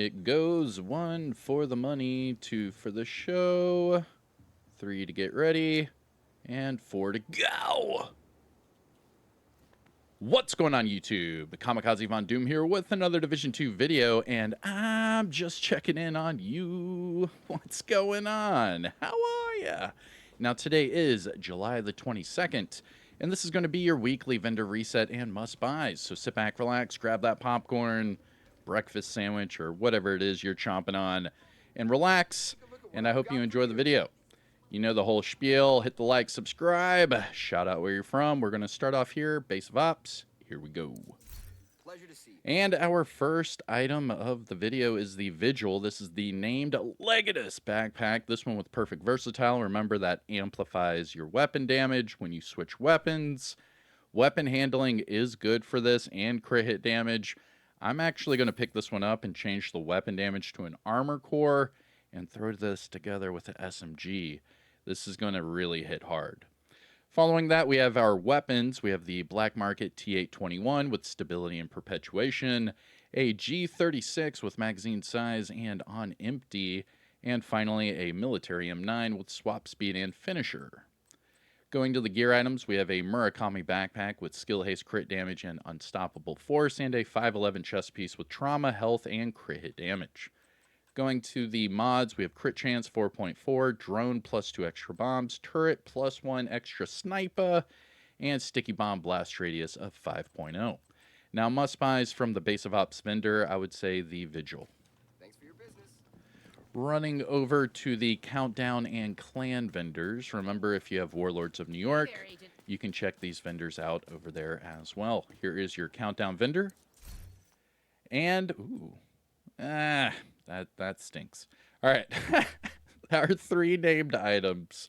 It goes 1 for the money, 2 for the show, 3 to get ready, and 4 to go. What's going on YouTube? Kamikazevondoom here with another Division 2 video, and I'm just checking in on you. What's going on? How are ya? Now today is July the 22nd, and this is going to be your weekly vendor reset and must-buys. So sit back, relax, grab that popcorn, breakfast sandwich, or whatever it is you're chomping on, and relax, and I hope you enjoy the video. You know the whole spiel. Hit the like, subscribe, shout out where you're from. We're going to start off here, base of ops. Here we go. Pleasure to see you. And our first item of the video is the Vigil. This is the named Legatus backpack. This one with perfect versatile. Remember that amplifies your weapon damage when you switch weapons. Weapon handling is good for this and crit hit damage. I'm actually going to pick this one up and change the weapon damage to an armor core and throw this together with the SMG. This is going to really hit hard. Following that, we have our weapons. We have the Black Market T821 with stability and perpetuation, a G36 with magazine size and on empty, and finally a military M9 with swap speed and finisher. Going to the gear items, we have a Murakami backpack with skill haste, crit damage, and unstoppable force, and a 511 chest piece with trauma, health, and crit hit damage. Going to the mods, we have crit chance 4.4, drone plus 2 extra bombs, turret plus 1 extra sniper, and sticky bomb blast radius of 5.0. Now must buys from the base of ops vendor, I would say the Vigil. Thanks for your business. Running over to the countdown and clan vendors. Remember, if you have Warlords of New York, you can check these vendors out over there as well. Here is your countdown vendor. And, ooh, that stinks. All right, our 3 named items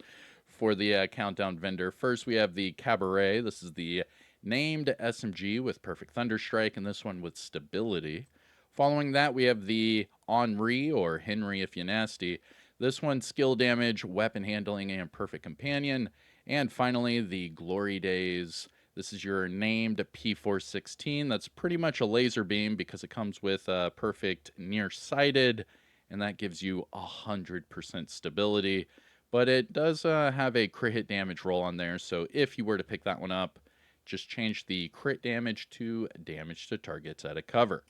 for the countdown vendor. First, we have the Cabaret. This is the named SMG with perfect thunderstrike, and this one with stability. Following that, we have the Henri, or Henry if you're nasty. This one, skill damage, weapon handling, and perfect companion. And finally, the Glory Days. This is your named P416. That's pretty much a laser beam because it comes with perfect nearsighted, and that gives you 100% stability. But it does have a crit hit damage roll on there, so if you were to pick that one up, just change the crit damage to damage to targets at a cover.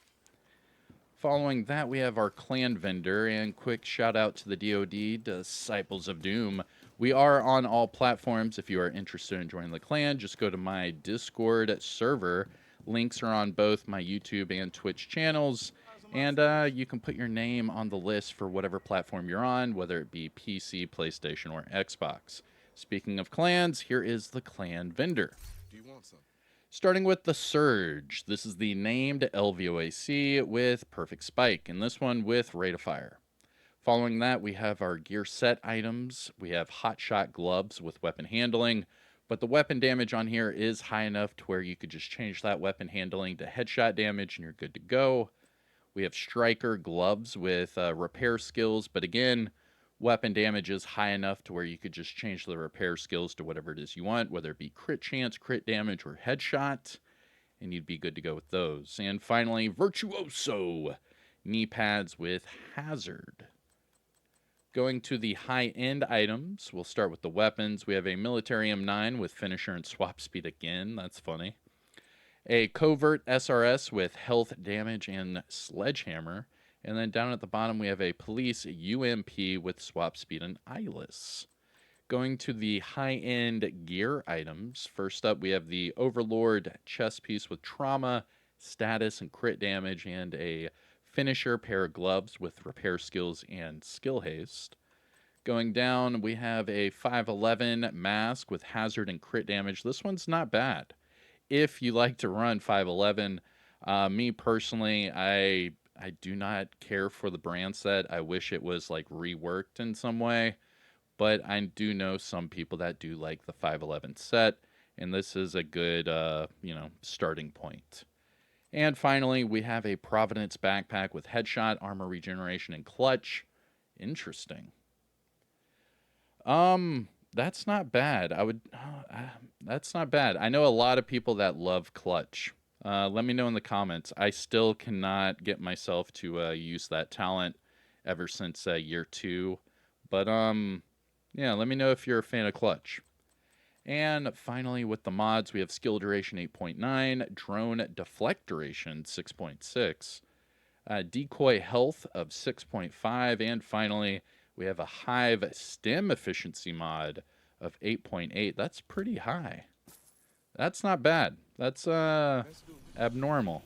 Following that, we have our clan vendor, and quick shout out to the DoD, Disciples of Doom. We are on all platforms. If you are interested in joining the clan, just go to my Discord server. Links are on both my YouTube and Twitch channels, and you can put your name on the list for whatever platform you're on, whether it be PC, PlayStation, or Xbox. Speaking of clans, here is the clan vendor. Do you want some? Starting with the Surge. This is the named LVOAC with perfect spike, and this one with rate of fire. Following that, we have our gear set items. We have hotshot gloves with weapon handling, but the weapon damage on here is high enough to where you could just change that weapon handling to headshot damage and you're good to go. We have striker gloves with repair skills, but again, weapon damage is high enough to where you could just change the repair skills to whatever it is you want, whether it be crit chance, crit damage, or headshot, and you'd be good to go with those. And finally, Virtuoso knee pads with hazard. Going to the high-end items, we'll start with the weapons. We have a military M9 with finisher and swap speed again. That's funny. A covert SRS with health, damage, and sledgehammer. And then down at the bottom, we have a police UMP with swap speed and eyeless. Going to the high-end gear items. First up, we have the Overlord chest piece with trauma, status, and crit damage, and a finisher pair of gloves with repair skills and skill haste. Going down, we have a 511 mask with hazard and crit damage. This one's not bad. If you like to run 511, me personally, I do not care for the brand set. I wish it was like reworked in some way, but I do know some people that do like the 511 set, and this is a good, starting point. And finally, we have a Providence backpack with headshot, armor regeneration, and clutch. Interesting. That's not bad. That's not bad. I know a lot of people that love clutch. Let me know in the comments. I still cannot get myself to use that talent ever since year 2. But yeah, let me know if you're a fan of Clutch. And finally, with the mods, we have skill duration 8.9, drone deflect duration 6.6, decoy health of 6.5, and finally, we have a hive stem efficiency mod of 8.8. That's pretty high. That's not bad. That's abnormal.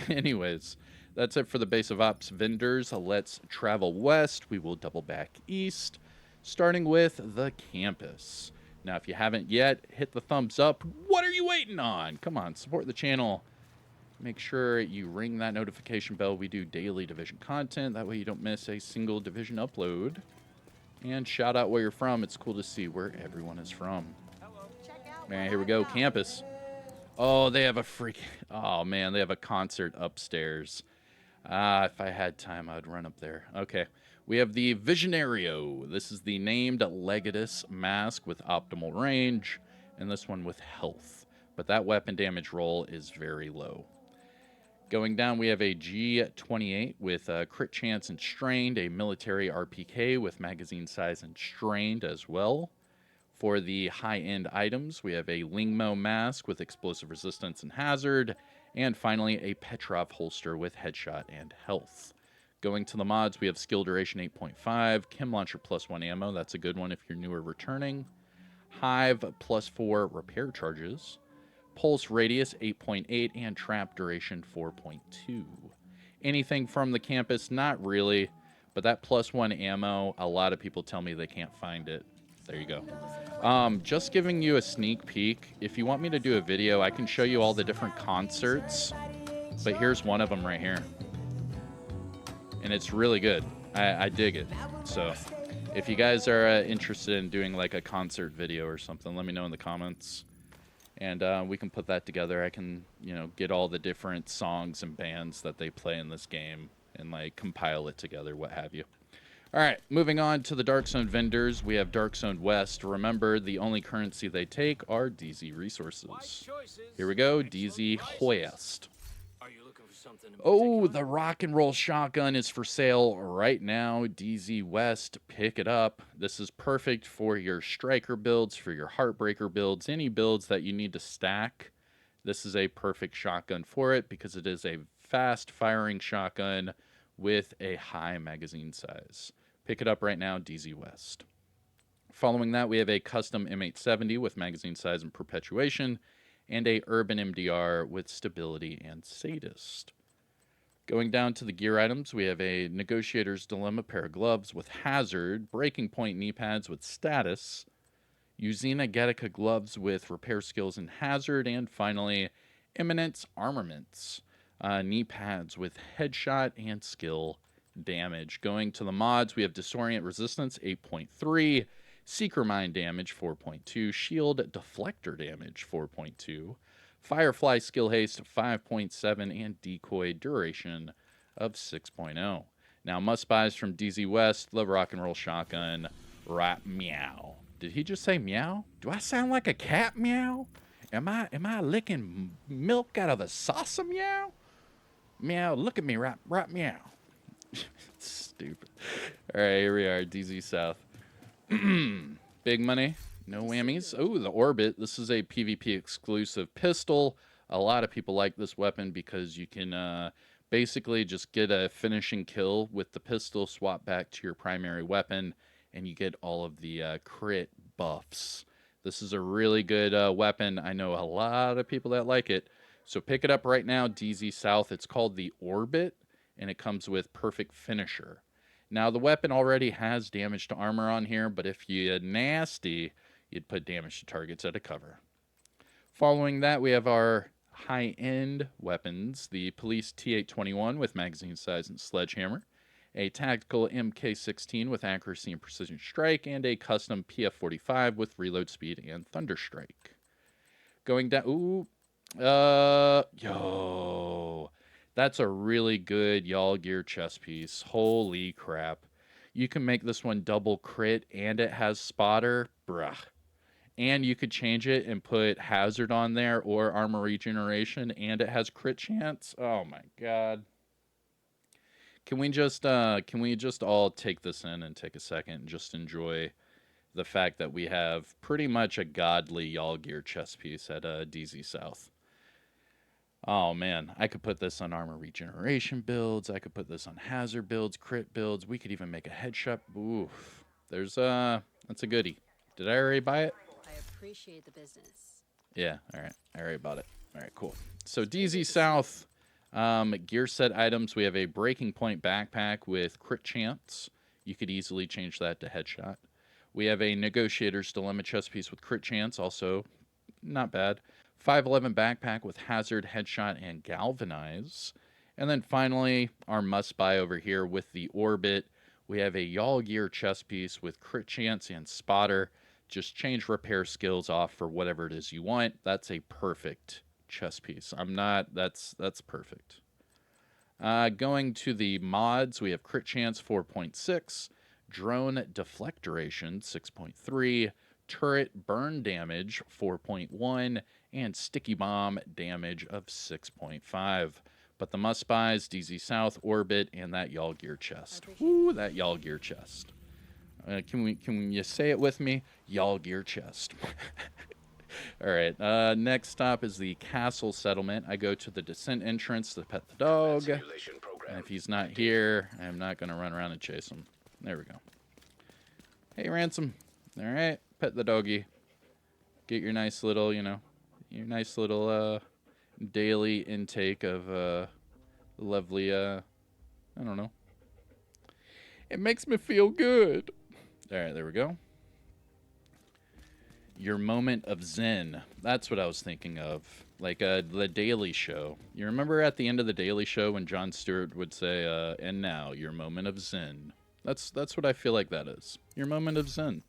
Anyways, that's it for the base of ops vendors. Let's travel west. We will double back east, starting with the campus. Now, if you haven't yet, hit the thumbs up. What are you waiting on? Come on, support the channel. Make sure you ring that notification bell. We do daily division content. That way you don't miss a single division upload. And shout out where you're from. It's cool to see where everyone is from. Man, here we go. Campus. Oh, they have a freak. Oh, man, they have a concert upstairs. If I had time, I'd run up there. Okay. We have the Visionario. This is the named Legatus mask with optimal range, and this one with health. But that weapon damage roll is very low. Going down, we have a G28 with crit chance and strained, a military RPK with magazine size and strained as well. For the high-end items, we have a Lingmo mask with explosive resistance and hazard, and finally a Petrov holster with headshot and health. Going to the mods, we have skill duration 8.5, Chem Launcher +1 ammo, that's a good one if you're new or returning. Hive +4 repair charges. Pulse radius 8.8, and trap duration 4.2. Anything from the campus? Not really, but that +1 ammo, a lot of people tell me they can't find it. There you go. Just giving you a sneak peek. If you want me to do a video, I can show you all the different concerts, but here's one of them right here. And it's really good. I dig it. So if you guys are interested in doing like a concert video or something, let me know in the comments. And we can put that together. I can, get all the different songs and bands that they play in this game and like compile it together, what have you. All right, moving on to the Dark Zone vendors. We have Dark Zone West. Remember, the only currency they take are DZ resources. Here we go, DZ West. Oh, the rock and roll shotgun is for sale right now. DZ West, pick it up. This is perfect for your striker builds, for your heartbreaker builds, any builds that you need to stack. This is a perfect shotgun for it because it is a fast firing shotgun with a high magazine size. Pick it up right now, DZ West. Following that, we have a custom M870 with magazine size and perpetuation, and a urban MDR with stability and sadist. Going down to the gear items, we have a Negotiator's Dilemma pair of gloves with hazard, breaking point knee pads with status, Uzina Gattaca gloves with repair skills and hazard, and finally, Eminence Armaments, knee pads with headshot and skill damage. Going to the mods, we have Disorient Resistance 8.3, Seeker Mine damage 4.2, Shield Deflector damage 4.2, Firefly Skill Haste 5.7, and Decoy Duration of 6.0. Now, must buys from DZ West, the Rock and Roll Shotgun, Rat Meow. Did he just say meow? Do I sound like a cat meow? Am I licking milk out of a saucer meow? Meow, look at me, rat meow. Stupid. All right, here we are, DZ South. Big money, no whammies. Oh, the Orbit. This is a PvP exclusive pistol. A lot of people like this weapon because you can basically just get a finishing kill with the pistol, swap back to your primary weapon, and you get all of the crit buffs. This is a really good weapon. I know a lot of people that like it. So pick it up right now, DZ South. It's called the Orbit, and it comes with Perfect Finisher. Now, the weapon already has damage to armor on here, but if you're nasty, you'd put damage to targets at a cover. Following that, we have our high-end weapons, the Police T821 with magazine size and sledgehammer, a tactical MK16 with accuracy and precision strike, and a custom PF45 with reload speed and thunder strike. Going down, yo, that's a really good YAAHL gear chest piece. Holy crap. You can make this one double crit and it has spotter. Bruh. And you could change it and put hazard on there or armor regeneration, and it has crit chance. Oh my god. Can we just all take this in and take a second and just enjoy the fact that we have pretty much a godly y'all gear chess piece at DZ South. Oh man, I could put this on armor regeneration builds. I could put this on hazard builds, crit builds. We could even make a headshot. Oof. That's a goodie. Did I already buy it? I appreciate the business. Yeah, all right. I already bought it. All right, cool. So DZ South, gear set items. We have a breaking point backpack with crit chance. You could easily change that to headshot. We have a negotiator's dilemma chest piece with crit chance, also not bad. 511 backpack with hazard, headshot, and galvanize. And then finally, our must buy over here with the orbit. We have a YAAHL gear chest piece with crit chance and spotter. Just change repair skills off for whatever it is you want. That's a perfect chest piece. That's perfect. Going to the mods, we have crit chance 4.6, drone deflect duration 6.3, turret burn damage 4.1, and sticky bomb damage of 6.5. But the must buys, DZ South, Orbit, and that YAAHL gear chest. Ooh, that YAAHL gear chest. Can you say it with me? YAAHL gear chest. All right. Next stop is the castle settlement. I go to the descent entrance to pet the dog. And if he's not here, I'm not going to run around and chase him. There we go. Hey, Ransom. All right. Pet the doggy. Get your nice little, daily intake of lovely, I don't know. It makes me feel good. All right, there we go. Your moment of zen. That's what I was thinking of. Like the Daily Show. You remember at the end of the Daily Show when Jon Stewart would say, and now, your moment of zen. That's what I feel like that is. Your moment of zen.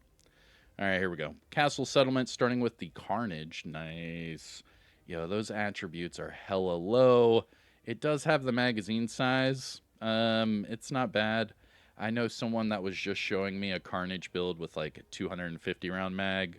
All right, here we go. Castle settlement, starting with the Carnage. Nice. Yo, those attributes are hella low. It does have the magazine size. It's not bad. I know someone that was just showing me a Carnage build with like a 250 round mag,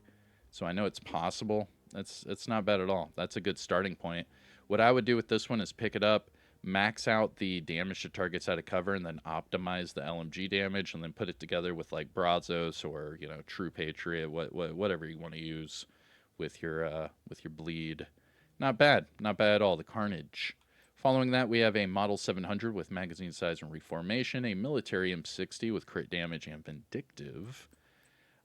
so I know it's possible. It's not bad at all. That's a good starting point. What I would do with this one is pick it up, max out the damage to targets out of cover, and then optimize the LMG damage, and then put it together with like Brazos or True Patriot, whatever you want to use with your bleed. Not bad at all. The Carnage. Following that, we have a Model 700 with magazine size and reformation, a military M60 with crit damage and vindictive.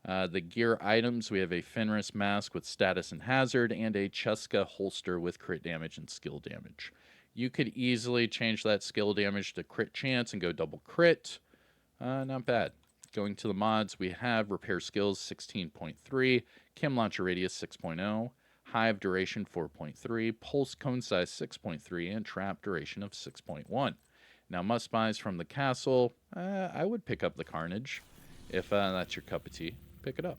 The gear items, we have a Fenris mask with status and hazard, and a Cheska holster with crit damage and skill damage. You could easily change that skill damage to crit chance and go double crit. Not bad. Going to the mods, we have repair skills 16.3, chem launcher radius 6.0, hive duration 4.3, pulse cone size 6.3, and trap duration of 6.1. Now, must buys from the castle, I would pick up the Carnage. If that's your cup of tea, pick it up.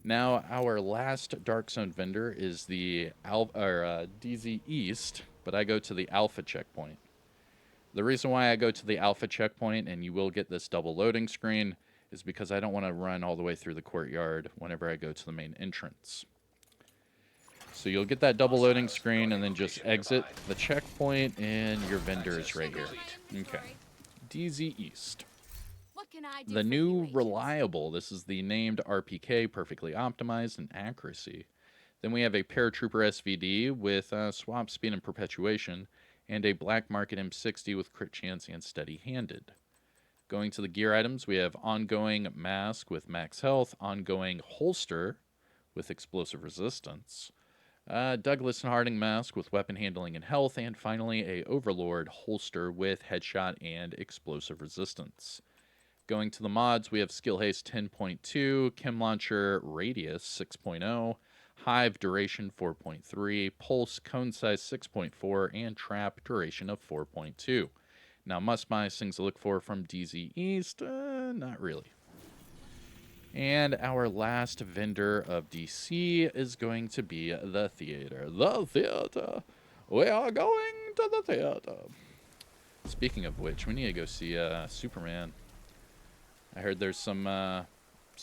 Now, our last Dark Zone vendor is the DZ East, but I go to the Alpha checkpoint. The reason why I go to the Alpha checkpoint, and you will get this double loading screen, is because I don't want to run all the way through the courtyard whenever I go to the main entrance. So you'll get that double loading screen and then just exit the checkpoint, and your vendor is right here. Okay. DZ East. The new Reliable. This is the named RPK, perfectly optimized and accuracy. Then we have a Paratrooper SVD with swap speed and perpetuation, and a Black Market M60 with crit chance and steady-handed. Going to the gear items, we have ongoing mask with max health, ongoing holster with explosive resistance, Douglas and Harding mask with weapon handling and health, and finally a Overlord holster with headshot and explosive resistance. Going to the mods, we have skill haste 10.2, chem launcher radius 6.0, hive duration 4.3, pulse cone size 6.4, and trap duration of 4.2. Now, must buy things to look for from DZ East, not really. And our last vendor of DC is going to be the theater. The theater. We are going to the theater. Speaking of which, we need to go see Superman. I heard there's some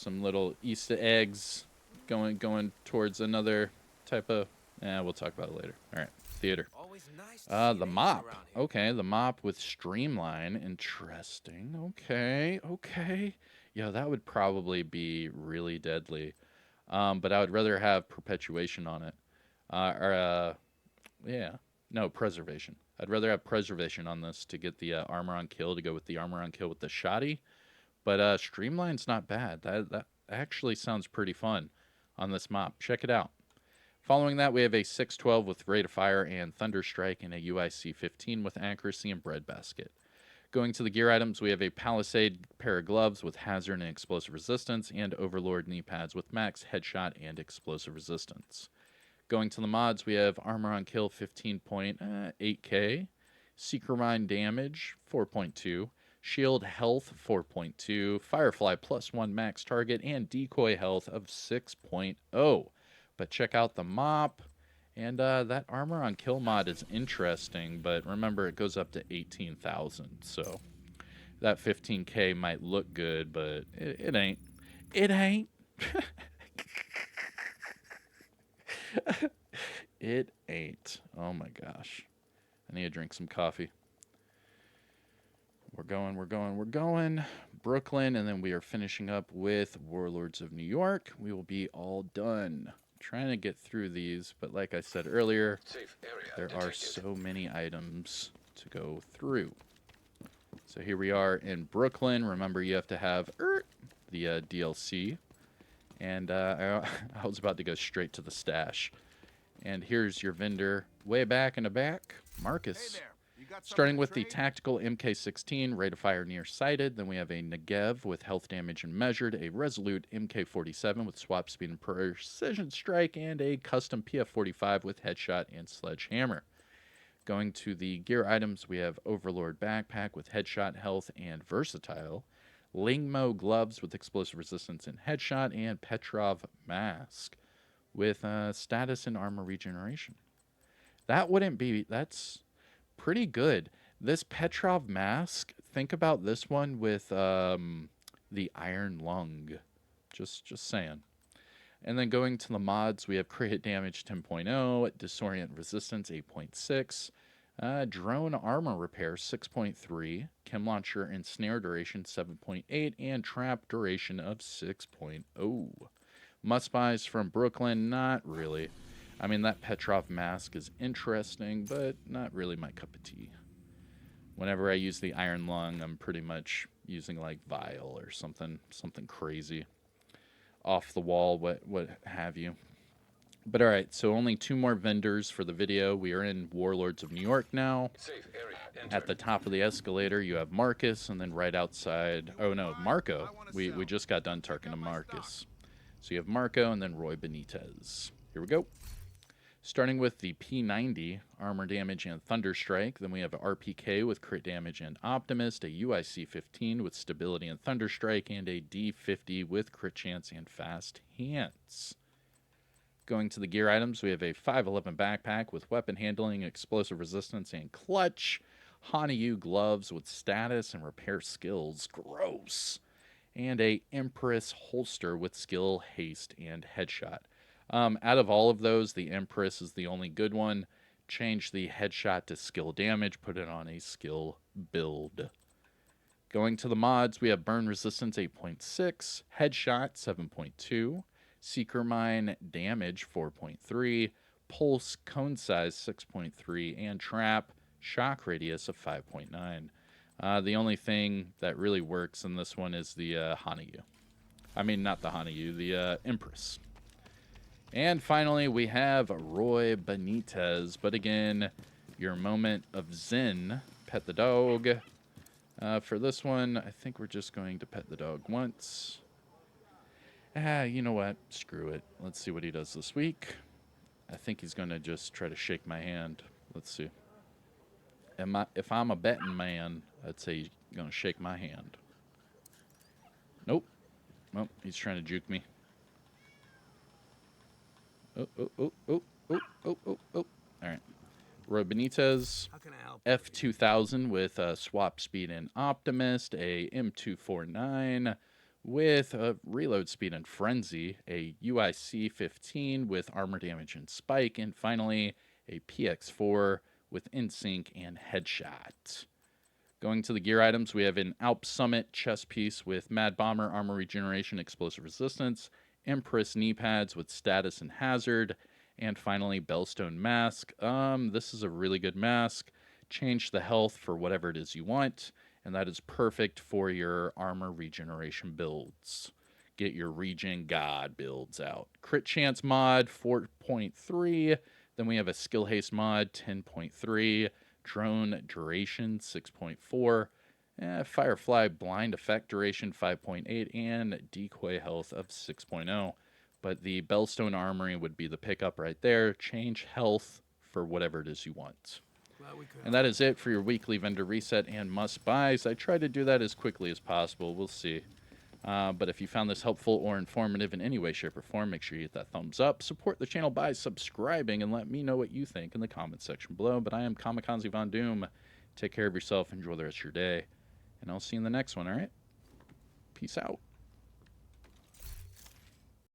little Easter eggs going towards another type of. We'll talk about it later. All right, theater. Always nice to see The an Asian mop. around here. Okay, the mop with streamline. Interesting. Okay. Yo, that would probably be really deadly. But I would rather have perpetuation on it. Yeah. No, preservation. I'd rather have preservation on this to get the armor on kill to go with the armor on kill with the shoddy. But streamline's not bad. That actually sounds pretty fun on this mop. Check it out. Following that, we have a 612 with Rate of Fire and Thunderstrike, and a UIC 15 with Accuracy and Breadbasket. Going to the gear items, we have a Palisade pair of gloves with Hazard and Explosive Resistance, and Overlord knee pads with Max Headshot and Explosive Resistance. Going to the mods, we have Armor on Kill 15.8k, Seeker Mind Damage 4.2, Shield Health 4.2, Firefly +1 max target, and Decoy Health of 6.0. But check out the mop, and that Armor on Kill mod is interesting, but remember it goes up to 18,000, so that 15k might look good, but it ain't. It ain't. It ain't. Oh my gosh. I need to drink some coffee. We're going. Brooklyn, and then we are finishing up with Warlords of New York. We will be all done. Trying to get through these, but like I said earlier, there are so many items to go through. So here we are in Brooklyn. Remember, you have to have the DLC. And I was about to go straight to the stash. And here's your vendor way back in the back, Marcus. Hey there. You got Starting something with to the trade? tactical MK16, rate of fire nearsighted. Then we have a Negev with health damage and measured, a Resolute MK47 with swap speed and precision strike, and a custom PF45 with headshot and sledgehammer. Going to the gear items, we have Overlord backpack with headshot, health, and versatile. Lingmo gloves with explosive resistance and headshot, and Petrov mask with status and armor regeneration. That's pretty good. This Petrov mask, think about this one with the Iron Lung. Just saying. And then going to the mods, we have crit hit damage 10.0, disorient resistance 8.6, drone armor repair 6.3, chem launcher and snare duration 7.8, and trap duration of 6.0. Must buys from Brooklyn, not really. I mean, that Petrov mask is interesting, but not really my cup of tea. Whenever I use the Iron Lung, I'm pretty much using like YAAHL or something crazy. Off the wall, what have you. But all right, so only 2 more vendors for the video. We are in Warlords of New York now. Safe area. At the top of the escalator, you have Marcus, and then right outside, oh no, Marco. We just got done talking to Marcus. So you have Marco and then Roy Benitez. Here we go. Starting with the P90, armor damage and Thunderstrike. Then we have RPK with crit damage and Optimist, a UIC 15 with stability and Thunderstrike, and a D50 with crit chance and fast hands. Going to the gear items, we have a 511 backpack with weapon handling, explosive resistance, and clutch. Hanayu gloves with status and repair skills. Gross. And a Empress holster with skill, haste, and headshot. Out of all of those, the Empress is the only good one. Change the headshot to skill damage, put it on a skill build. Going to the mods, we have burn resistance 8.6, headshot 7.2, seeker mine damage 4.3, pulse cone size 6.3, and trap shock radius of 5.9. The only thing that really works in this one is the Hanayu. I mean, not the Hanayu, the Empress. And finally, we have Roy Benitez. But again, your moment of zen, pet the dog. For this one, I think we're just going to pet the dog once. You know what? Screw it. Let's see what he does this week. I think he's going to just try to shake my hand. Let's see. If I'm a betting man, I'd say he's going to shake my hand. Nope. Well, he's trying to juke me. Oh. All right. Roy Benitez, How can I help? F2000 with swap speed and Optimist, a M249 with a reload speed and frenzy, a UIC 15 with armor damage and spike, and finally a PX4 with in-sync and headshot. Going to the gear items, we have an Alp Summit chest piece with Mad Bomber armor regeneration, explosive resistance, Empress knee pads with status and hazard, and finally Bellstone mask. This is a really good mask. Change the health for whatever it is you want, and that is perfect for your armor regeneration builds. Get your regen god builds out. Crit chance mod 4.3. Then we have a skill haste mod 10.3. Drone duration 6.4, Firefly blind effect duration 5.8, and decoy health of 6.0. But the Bellstone Armory would be the pickup right there. Change health for whatever it is you want. And that is it for your weekly vendor reset and must buys. I try to do that as quickly as possible. We'll see. But if you found this helpful or informative in any way, shape, or form, make sure you hit that thumbs up. Support the channel by subscribing and let me know what you think in the comments section below. But I am Kamikazevondoom. Take care of yourself. Enjoy the rest of your day. And I'll see you in the next one, all right? Peace out.